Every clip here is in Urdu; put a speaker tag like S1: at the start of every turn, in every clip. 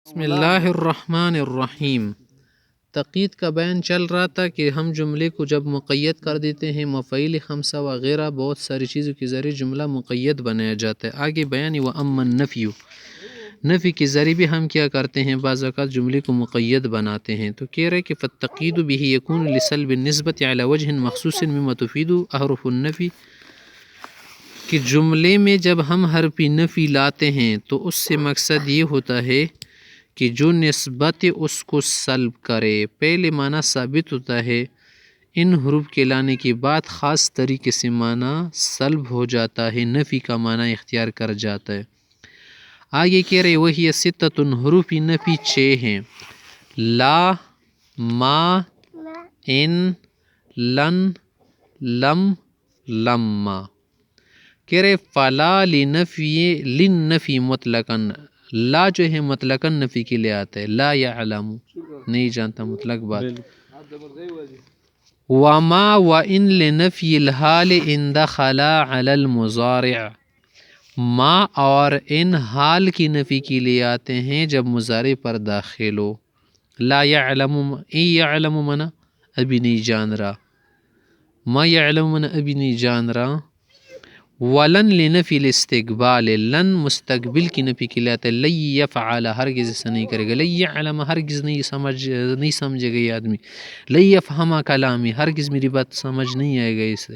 S1: بسم اللہ الرحمن الرحیم۔ تقیید کا بیان چل رہا تھا کہ ہم جملے کو جب مقید کر دیتے ہیں مفعول خمسہ وغیرہ بہت ساری چیزوں کے ذریعے جملہ مقید بنایا جاتا ہے۔ آگے بیان وَأَمَّا النَّفْيُ، نفی کے ذریعے بھی ہم کیا کرتے ہیں، بعض اوقات جملے کو مقید بناتے ہیں۔ تو کہہ رہے کہ فَالتَّقْیِیدُ بِهِ يَكُونُ لِسَلْبِ النِّسْبَةِ عَلَى وَجْهٍ مَخْصُوصٍ مِمَّا تُفِیدُ أَحْرُفُ النَّفْیِ، کہ جملے میں جب ہم حرف نفی لاتے ہیں تو اس سے مقصد یہ ہوتا ہے کہ جو نسبت اس کو سلب کرے۔ پہلے معنی ثابت ہوتا ہے، ان حروف کے لانے کے بعد خاص طریقے سے معنی سلب ہو جاتا ہے، نفی کا معنی اختیار کر جاتا ہے۔ آگے کہہ رہے وہی ستۃ، حروف نفی 6 ہیں، لا، ما، ان، لن، لم، لما۔ کہہ رہے فلا للنفی مطلقاً، لا جو ہے مطلقاً نفی کے لیے آتا ہے، لا یعلم نہیں جانتا، مطلق بات۔ وما وان لنفی الحال ان دخلا علی المضارع، ما اور ان حال کی نفی کے لیے آتے ہیں جب مضارع پر داخل ہو۔ لا یعلم، یعلم منا ابھی نہیں جان رہا، ما یعلم منا ابھی نہیں جان رہا۔ ولن لنفی الاستقبال، لن مستقبل کی نفی کے لیے آتا ہے، لن یفعل ہرگز ایسا نہیں کرے گا، لن یعلم ہرگز نہیں سمجھے گا یہ آدمی، لن یفہم کلامی ہرگز میری بات سمجھ نہیں آئے گا، اسے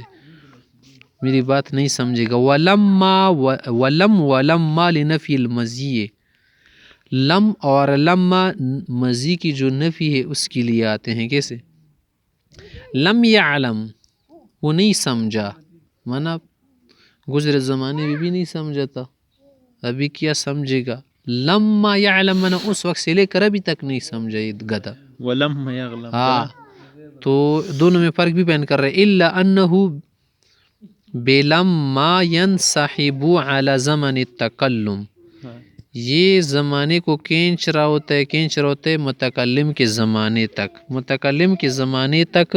S1: میری بات نہیں سمجھے گا۔ ولما لنفی المزی، لم اور لما مزی کی جو نفی ہے اس کے لیے آتے ہیں، کیسے؟ لم یعلم وہ نہیں سمجھا، مانا گزرے زمانے میں بھی نہیں سمجھا تھا، ابھی کیا سمجھے گا۔ لما یعلم مانا اس وقت سے لے کر ابھی تک نہیں سمجھا یہ گدھا۔
S2: ولم یعلم،
S1: ہاں، تو دونوں میں فرق بھی بیان کر رہے، الا انہ بلما ينسحب على زمن التکلم، یہ زمانے کو کھینچ رہا ہوتا ہے متکلم کے زمانے تک، متکلم کے زمانے تک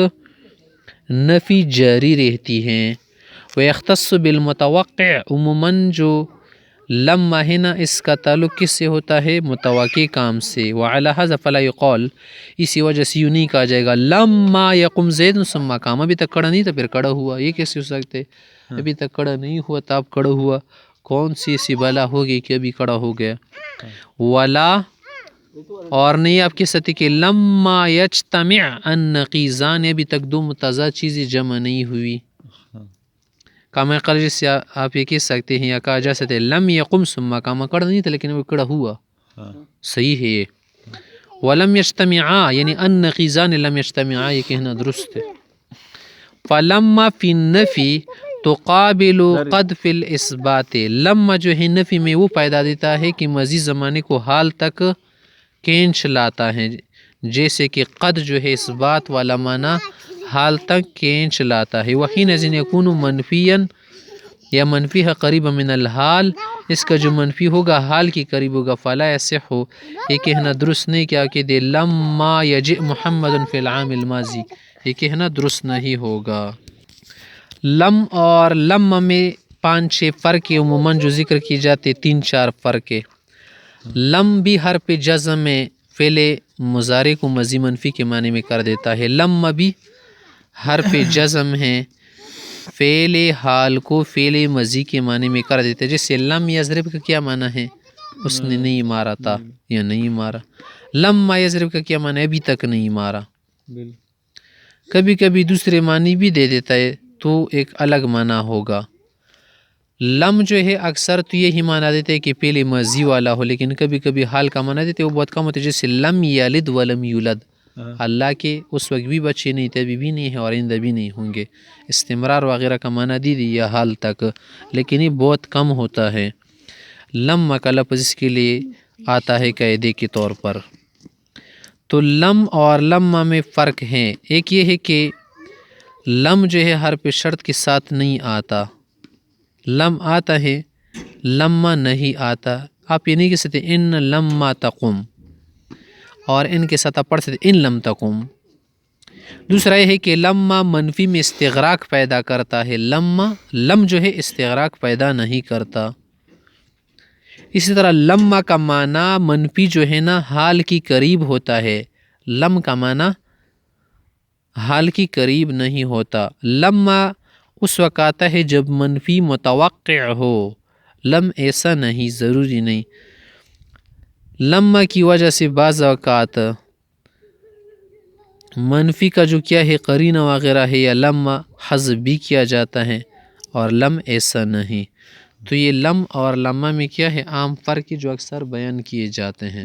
S1: نفی جاری رہتی ہیں۔ وَيَخْتَصُّ بِالْمُتَوَقِّعِ، عموماً جو لما ہے نا اس کا تعلق کس سے ہوتا ہے؟ متوقع کام سے۔ وَعَلَى هَذَا فَلَا يُقَالُ، اسی وجہ سے یوں نہیں کہا جائے گا لما يقم زید ثم قام، ابھی تک کھڑا نہیں تھا پھر کھڑا ہوا، یہ کیسے ہو سکتے؟ ابھی تک کھڑا نہیں ہوا تھا اب کھڑا ہوا، کون سی ایسی بلا ہوگی کہ ابھی کھڑا ہو گیا؟ ولا، اور نہیں آپ کہہ سکتے کہ لما یجتمع النقیضان، ابھی تک دو متضاد چیزیں جمع نہیں ہوئی۔ کام قلج سے آپ یہ کہہ سکتے ہیں یا کہا جا سکتے ہیں لم یقم ثم قام، کھڑا نہیں تھا لیکن ابھی کھڑا ہوا، صحیح ہے یہ۔ ولم یجتمعا یعنی النقیضان لم یجتمعا، یہ کہنا درست ہے۔ فلما فی النفی تقابل قد فی الاثبات، لما جو ہے نفی میں وہ پیدا دیتا ہے کہ مزید زمانے کو حال تک کھینچ لاتا ہے، جیسے کہ قد جو ہے اثبات والا معنی حال تک کھینچ لاتا ہے۔ وحینئذ یکون منفیا، یا منفی ہے قریب من الحال، اس کا جو منفی ہوگا حال کی قریب ہوگا۔ فلا یصح، یہ کہنا درست نہیں کیا کہ دے لما یجئ محمد فی العام الماضی، یہ کہنا درست نہیں ہوگا۔ لم اور لما میں 5-6 فرق عموماً جو ذکر کی جاتے 3-4 فرق ہے۔ لم بھی حرف جزم میں فعل مضارع کو ماضی منفی کے معنی میں کر دیتا ہے، لما بھی حرف جزم ہے فعل حال کو فعل ماضی کے معنی میں کر دیتا ہے، جیسے لم یضرب کا کیا معنی ہے؟ اس نے نہیں مارا تھا یا نہیں مارا۔ لما یضرب کا کیا معنی ہے؟ ابھی تک نہیں مارا۔ کبھی کبھی دوسرے معنی بھی دے دیتا ہے تو ایک الگ معنی ہوگا۔ لم جو ہے اکثر تو یہی معنی دیتے ہیں کہ پہلے ماضی والا ہو، لیکن کبھی کبھی حال کا معنی دیتے ہیں، وہ بہت کم ہوتے ہیں، جیسے لم یلد ولم یولد، اللہ کے اس وقت بھی بچے نہیں تھے، ابھی بھی نہیں ہیں اور آئندہ بھی نہیں ہوں گے، استمرار وغیرہ کا معنی دی یا حال تک، لیکن یہ بہت کم ہوتا ہے۔ لم کا لفظ اس کے لیے آتا ہے قاعدے کے طور پر۔ تو لم اور لما میں فرق ہے، ایک یہ ہے کہ لم جو ہے حرف شرط کے ساتھ نہیں آتا، لم آتا ہے لما نہیں آتا۔ آپ یہ نہیں کہہ سکتے ان لما تقم، اور ان کے ساتھ آپ پڑھ سکتے ان لم تقم۔ دوسرا یہ ہے کہ لما منفی میں استغراق پیدا کرتا ہے، لم جو ہے استغراق پیدا نہیں کرتا۔ اسی طرح لما کا معنی منفی جو ہے نا حال کی قریب ہوتا ہے، لم کا معنی حال کی قریب نہیں ہوتا. لما اس وقت آتا ہے جب منفی متوقع ہو، لم ایسا نہیں، ضروری نہیں. لما کی وجہ سے بعض اوقات منفی کا جو کیا ہے قرینہ وغیرہ ہے یا لما حذف بھی کیا جاتا ہے، اور لم ایسا نہیں. تو یہ لم اور لما میں کیا ہے عام فرق جو اکثر بیان کیے جاتے ہیں.